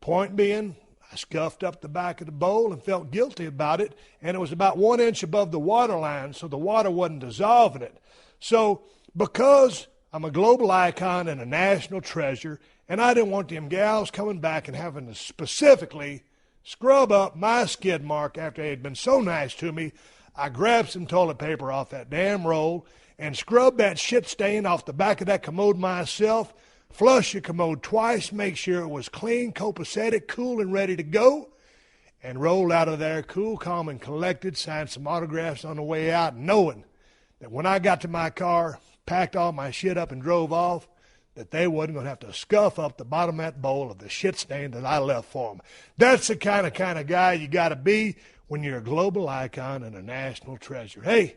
Point being, I scuffed up the back of the bowl and felt guilty about it, and it was about 1 inch above the water line, so the water wasn't dissolving it. So because I'm a global icon and a national treasure, and I didn't want them gals coming back and having to specifically scrub up my skid mark after they had been so nice to me. I grabbed some toilet paper off that damn roll and scrubbed that shit stain off the back of that commode myself, flushed the commode twice, make sure it was clean, copacetic, cool, and ready to go, and rolled out of there cool, calm, and collected, signed some autographs on the way out, knowing that when I got to my car, packed all my shit up and drove off, that they wasn't going to have to scuff up the bottom of that bowl of the shit stain that I left for them. That's the kind of guy you got to be when you're a global icon and a national treasure. Hey,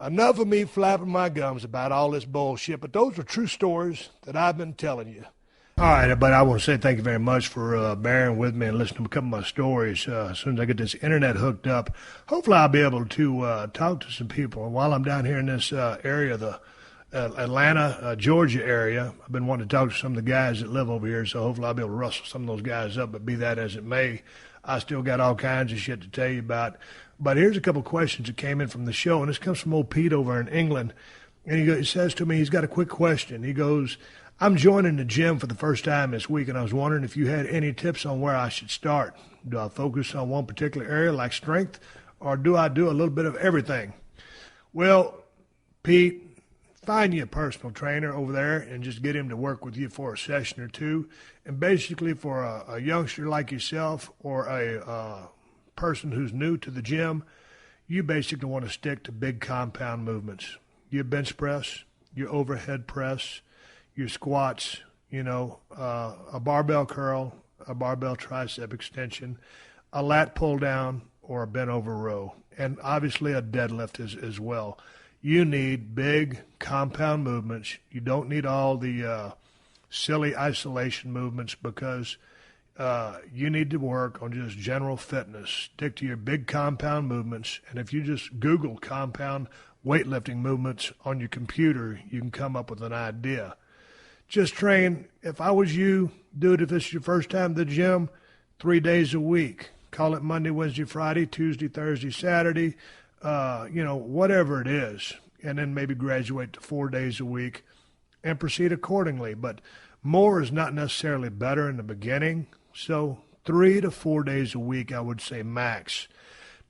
enough of me flapping my gums about all this bullshit, but those are true stories that I've been telling you. All right, but I want to say thank you very much for bearing with me and listening to a couple of my stories. As soon as I get this internet hooked up, hopefully I'll be able to talk to some people. And while I'm down here in this area, the Atlanta, Georgia area, I've been wanting to talk to some of the guys that live over here, so hopefully I'll be able to rustle some of those guys up. But be that as it may, I still got all kinds of shit to tell you about. But here's a couple of questions that came in from the show, and this comes from old Pete over in England. And he says to me, he's got a quick question. He goes, I'm joining the gym for the first time this week, and I was wondering if you had any tips on where I should start. Do I focus on one particular area like strength, or do I do a little bit of everything? Well, Pete, find you a personal trainer over there and just get him to work with you for a session or two. And basically for a youngster like yourself or a person who's new to the gym, you basically want to stick to big compound movements. Your bench press, your overhead press, your squats, a barbell curl, a barbell tricep extension, a lat pull down, or a bent over row, and obviously a deadlift as well. You need big compound movements. You don't need all the silly isolation movements because you need to work on just general fitness. Stick to your big compound movements, and if you just Google compound weightlifting movements on your computer, you can come up with an idea. just train. If I was you, do it if this is your first time to the gym, 3 days a week. Call it Monday, Wednesday, Friday, Tuesday, Thursday, Saturday, whatever it is. And then maybe graduate to 4 days a week and proceed accordingly. But more is not necessarily better in the beginning. So 3 to 4 days a week, I would say max.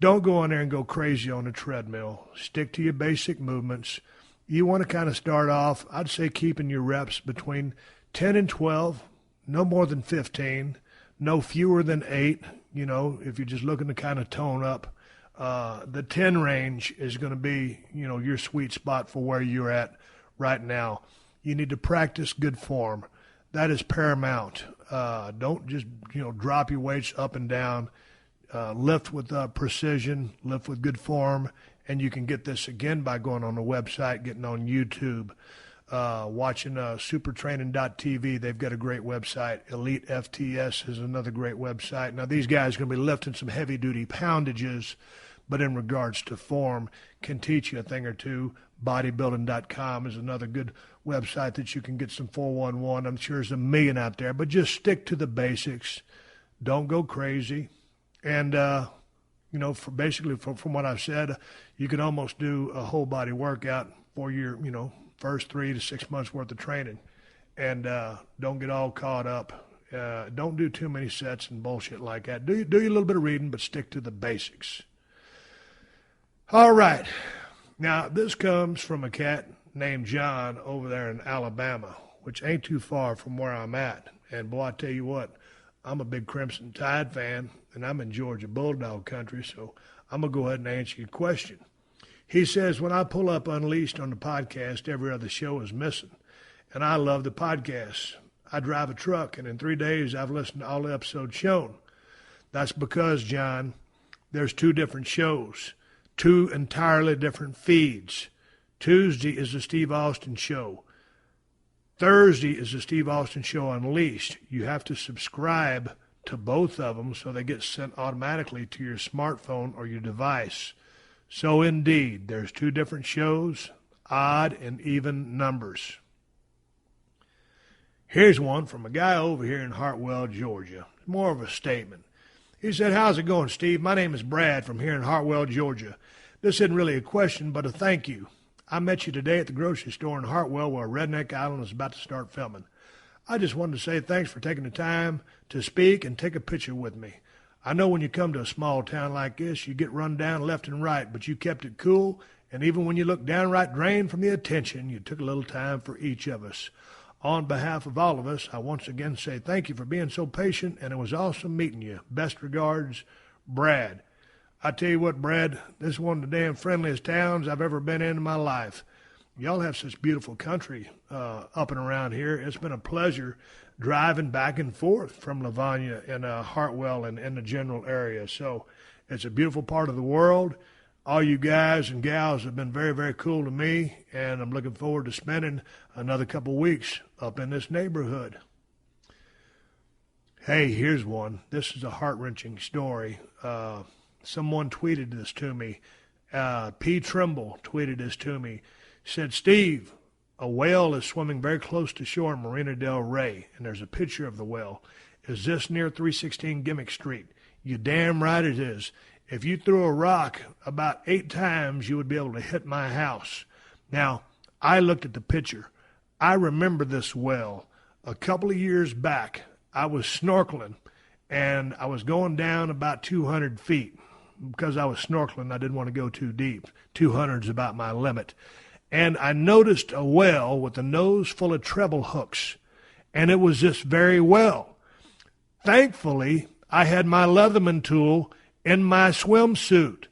Don't go on there and go crazy on the treadmill. Stick to your basic movements. You want to kind of start off, I'd say, keeping your reps between 10 and 12, no more than 15, no fewer than 8, if you're just looking to kind of tone up. The 10 range is going to be, your sweet spot for where you're at right now. You need to practice good form. That is paramount. Don't just, drop your weights up and down. Lift with precision, lift with good form, and you can get this again by going on the website, getting on YouTube, watching supertraining.tv. They've got a great website. Elite FTS is another great website. Now, these guys are going to be lifting some heavy-duty poundages, but in regards to form, can teach you a thing or two. Bodybuilding.com is another good website that you can get some 411. I'm sure there's a million out there, but just stick to the basics. Don't go crazy. And, from what I've said, you can almost do a whole body workout for your, first 3 to 6 months worth of training. And don't get all caught up. Don't do too many sets and bullshit like that. Do your little bit of reading, but stick to the basics. All right. Now, this comes from a cat named John over there in Alabama, which ain't too far from where I'm at. And, boy, I tell you what, I'm a big Crimson Tide fan, and I'm in Georgia Bulldog country, so I'm going to go ahead and answer your question. He says, when I pull up Unleashed on the podcast, every other show is missing, and I love the podcast. I drive a truck, and in 3 days I've listened to all the episodes shown. That's because, John, there's 2 different shows, 2 entirely different feeds. Tuesday is the Steve Austin Show. Thursday is the Steve Austin Show Unleashed. You have to subscribe to both of them so they get sent automatically to your smartphone or your device. So indeed, there's 2 different shows, odd and even numbers. Here's one from a guy over here in Hartwell, Georgia. More of a statement. He said, "How's it going, Steve? My name is Brad from here in Hartwell, Georgia. This isn't really a question, but a thank you. I met you today at the grocery store in Hartwell where Redneck Island is about to start filming. I just wanted to say thanks for taking the time to speak and take a picture with me. I know when you come to a small town like this, you get run down left and right, but you kept it cool, and even when you looked downright drained from the attention, you took a little time for each of us. On behalf of all of us, I once again say thank you for being so patient, and it was awesome meeting you. Best regards, Brad." I tell you what, Brad, this is one of the damn friendliest towns I've ever been in my life. Y'all have such beautiful country up and around here. It's been a pleasure driving back and forth from Livonia and Hartwell and in the general area. So it's a beautiful part of the world. All you guys and gals have been very, very cool to me, and I'm looking forward to spending another couple weeks up in this neighborhood. Hey, here's one. This is a heart-wrenching story. Someone tweeted this to me. P. Trimble tweeted this to me. Said, "Steve, a whale is swimming very close to shore in Marina del Rey, and there's a picture of the whale. Is this near 316 Gimmick Street?" You damn right it is. If you threw a rock about 8 times, you would be able to hit my house. Now, I looked at the picture. I remember this whale. A couple of years back, I was snorkeling, and I was going down about 200 feet. Because I was snorkeling, I didn't want to go too deep. 200 is about my limit. And I noticed a whale with a nose full of treble hooks, and it was this very whale. Thankfully, I had my Leatherman tool in my swimsuit.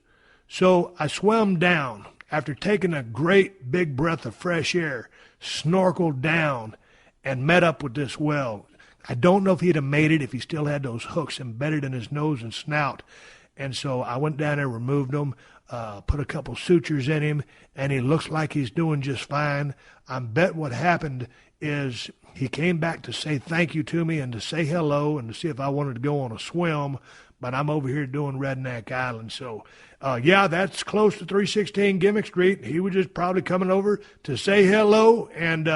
So I swam down after taking a great big breath of fresh air, snorkeled down, and met up with this whale. I don't know if he'd have made it if he still had those hooks embedded in his nose and snout. And so I went down there, removed them, put a couple sutures in him, and he looks like he's doing just fine. I bet what happened is he came back to say thank you to me and to say hello and to see if I wanted to go on a swim, but I'm over here doing Redneck Island. So, yeah, that's close to 316 Gimmick Street. He was just probably coming over to say hello and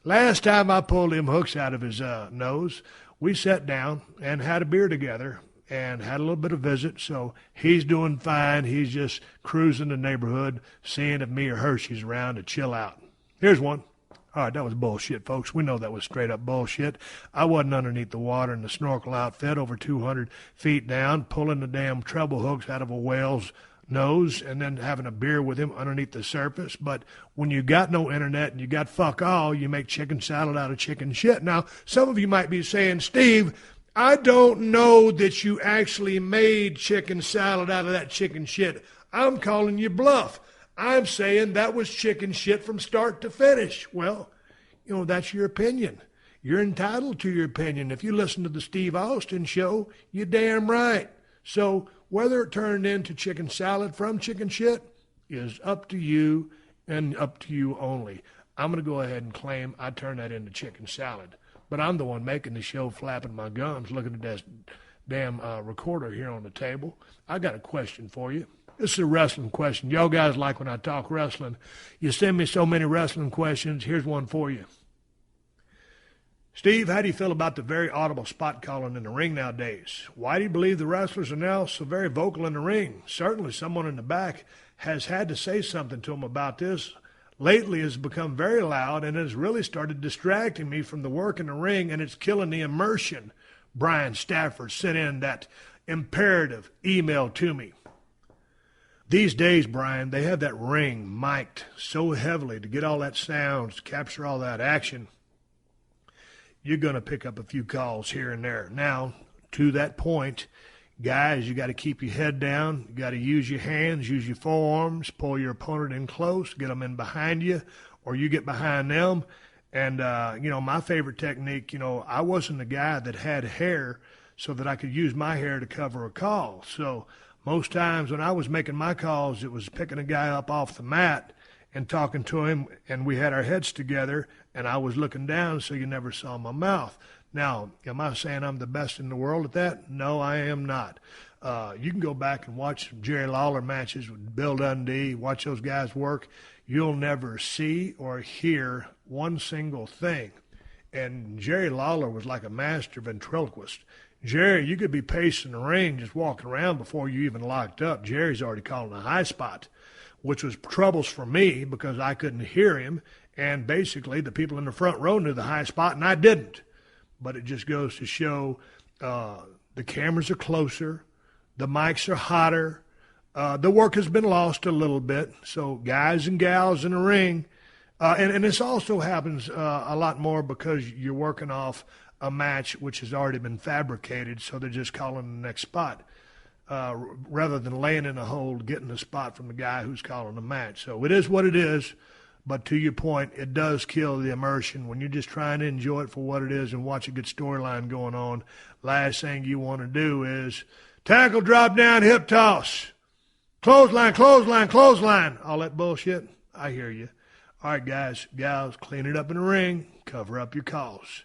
Last time I pulled them hooks out of his nose, we sat down and had a beer together and had a little bit of visit. So he's doing fine. He's just cruising the neighborhood, seeing if me or Hershey's around to chill out. Here's one. All right, that was bullshit, folks. We know that was straight up bullshit. I wasn't underneath the water in the snorkel outfit over 200 feet down, pulling the damn treble hooks out of a whale's nose and then having a beer with him underneath the surface. But when you got no internet and you got fuck all, you make chicken salad out of chicken shit. Now, some of you might be saying, Steve, I don't know that you actually made chicken salad out of that chicken shit. I'm calling you bluff. I'm saying that was chicken shit from start to finish. Well, that's your opinion. You're entitled to your opinion. If you listen to the Steve Austin show, you're damn right. So whether it turned into chicken salad from chicken shit is up to you and up to you only. I'm going to go ahead and claim I turned that into chicken salad. But I'm the one making the show, flapping my gums, looking at this damn recorder here on the table. I got a question for you. This is a wrestling question. Y'all guys like when I talk wrestling. You send me so many wrestling questions. Here's one for you. Steve, how do you feel about the very audible spot calling in the ring nowadays? Why do you believe the wrestlers are now so very vocal in the ring? Certainly someone in the back has had to say something to them about this. Lately has become very loud and has really started distracting me from the work in the ring, and it's killing the immersion. Brian Stafford sent in that imperative email to me. These days, Brian, they have that ring mic'd so heavily to get all that sound, to capture all that action. You're going to pick up a few calls here and there. Now, to that point, guys, you got to keep your head down. You got to use your hands, use your forearms, pull your opponent in close, get them in behind you, or you get behind them. And, my favorite technique, I wasn't the guy that had hair so that I could use my hair to cover a call. So most times when I was making my calls, it was picking a guy up off the mat and talking to him, and we had our heads together, and I was looking down so you never saw my mouth. Now, am I saying I'm the best in the world at that? No, I am not. You can go back and watch Jerry Lawler matches with Bill Dundee, watch those guys work. You'll never see or hear one single thing. And Jerry Lawler was like a master ventriloquist. Jerry, you could be pacing the ring, just walking around before you even locked up. Jerry's already calling a high spot, which was troubles for me because I couldn't hear him. And basically the people in the front row knew the high spot, and I didn't. But it just goes to show the cameras are closer, the mics are hotter, the work has been lost a little bit. So guys and gals in the ring, and this also happens a lot more because you're working off a match which has already been fabricated, so they're just calling the next spot rather than laying in a hold, getting the spot from the guy who's calling the match. So it is what it is. But to your point, it does kill the immersion when you're just trying to enjoy it for what it is and watch a good storyline going on. Last thing you want to do is tackle, drop down, hip toss, clothesline, clothesline, clothesline. All that bullshit. I hear you. All right, guys, gals, clean it up in the ring. Cover up your calls.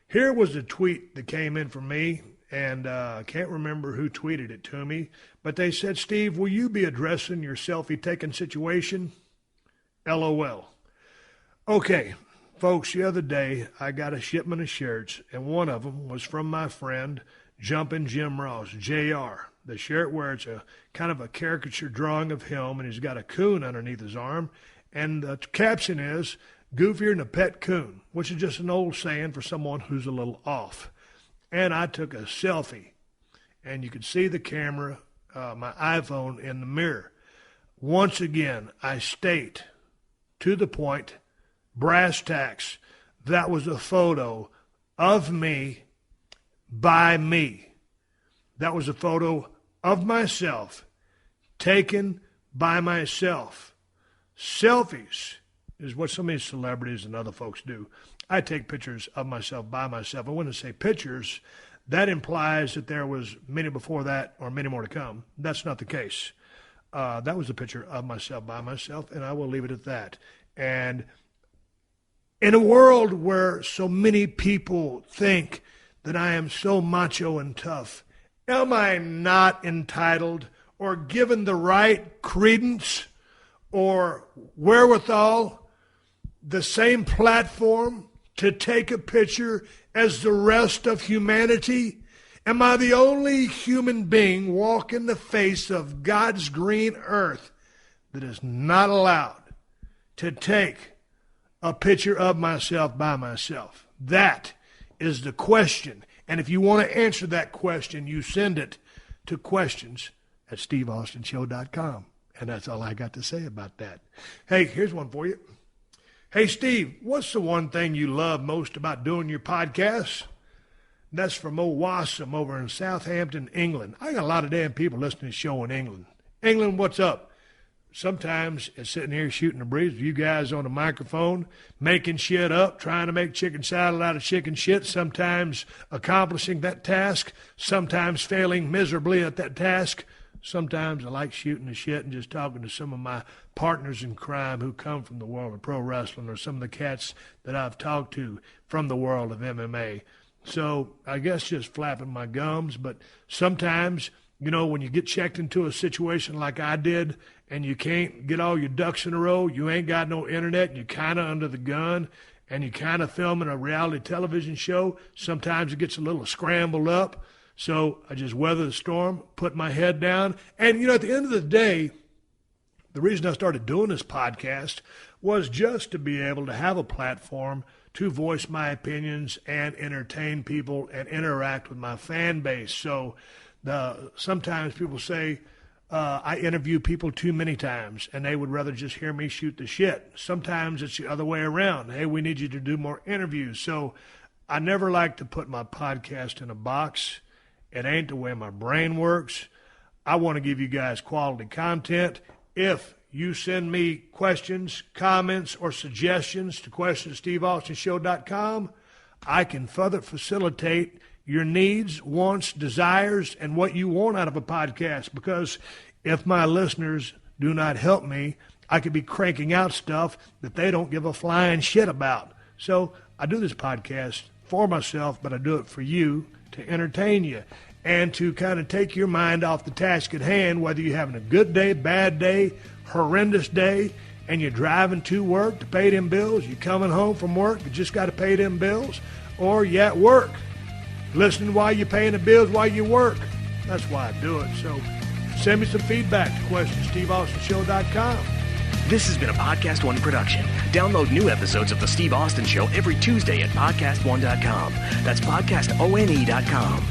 Here was a tweet that came in from me, and I can't remember who tweeted it to me, but they said, Steve, will you be addressing your selfie-taking situation? LOL. Okay, folks, the other day I got a shipment of shirts, and one of them was from my friend Jumpin' Jim Ross, JR. The shirt where it's a kind of a caricature drawing of him, and he's got a coon underneath his arm, and the caption is, goofier than a pet coon, which is just an old saying for someone who's a little off. And I took a selfie, and you could see the camera, my iPhone in the mirror. Once again, I state, to the point, brass tacks, that was a photo of me by me. That was a photo of myself, taken by myself. Selfies is what some of these celebrities and other folks do. I take pictures of myself by myself. And when I say pictures, that implies that there was many before that or many more to come. That's not the case. That was a picture of myself by myself, and I will leave it at that. And in a world where so many people think that I am so macho and tough, am I not entitled or given the right credence or wherewithal the same platform to take a picture as the rest of humanity? Am I the only human being walking the face of God's green earth that is not allowed to take a picture of myself by myself? That is the question. And if you want to answer that question, you send it to questions@steveaustenshow.com. And that's all I got to say about that. Hey, here's one for you. Hey, Steve, what's the one thing you love most about doing your podcast? That's from old Wassam over in Southampton, England. I got a lot of damn people listening to the show in England. England, what's up? Sometimes it's sitting here shooting the breeze with you guys on the microphone, making shit up, trying to make chicken salad out of chicken shit, sometimes accomplishing that task, sometimes failing miserably at that task. Sometimes I like shooting the shit and just talking to some of my partners in crime who come from the world of pro wrestling, or some of the cats that I've talked to from the world of MMA. So I guess just flapping my gums. But sometimes, you know, when you get checked into a situation like I did and you can't get all your ducks in a row, you ain't got no internet, and you're kind of under the gun, and you're kind of filming a reality television show, sometimes it gets a little scrambled up. So I just weather the storm, put my head down. And, you know, at the end of the day, the reason I started doing this podcast was just to be able to have a platform to voice my opinions and entertain people and interact with my fan base. So sometimes people say I interview people too many times, and they would rather just hear me shoot the shit. Sometimes it's the other way around. Hey, we need you to do more interviews. So I never like to put my podcast in a box. It ain't the way my brain works. I want to give you guys quality content. If you send me questions, comments, or suggestions to questions@steveaustenshow.com, I can further facilitate your needs, wants, desires, and what you want out of a podcast. Because if my listeners do not help me, I could be cranking out stuff that they don't give a flying shit about. So I do this podcast for myself, but I do it for you, to entertain you and to kind of take your mind off the task at hand, whether you're having a good day, bad day, horrendous day, and you're driving to work to pay them bills, you're coming home from work, you just got to pay them bills, or you're at work listening while you're paying the bills while you work. That's why I do it. So send me some feedback to questions@steveaustenshow.com. This has been a Podcast One production. Download new episodes of The Steve Austin Show every Tuesday at PodcastOne.com. That's PodcastOne.com.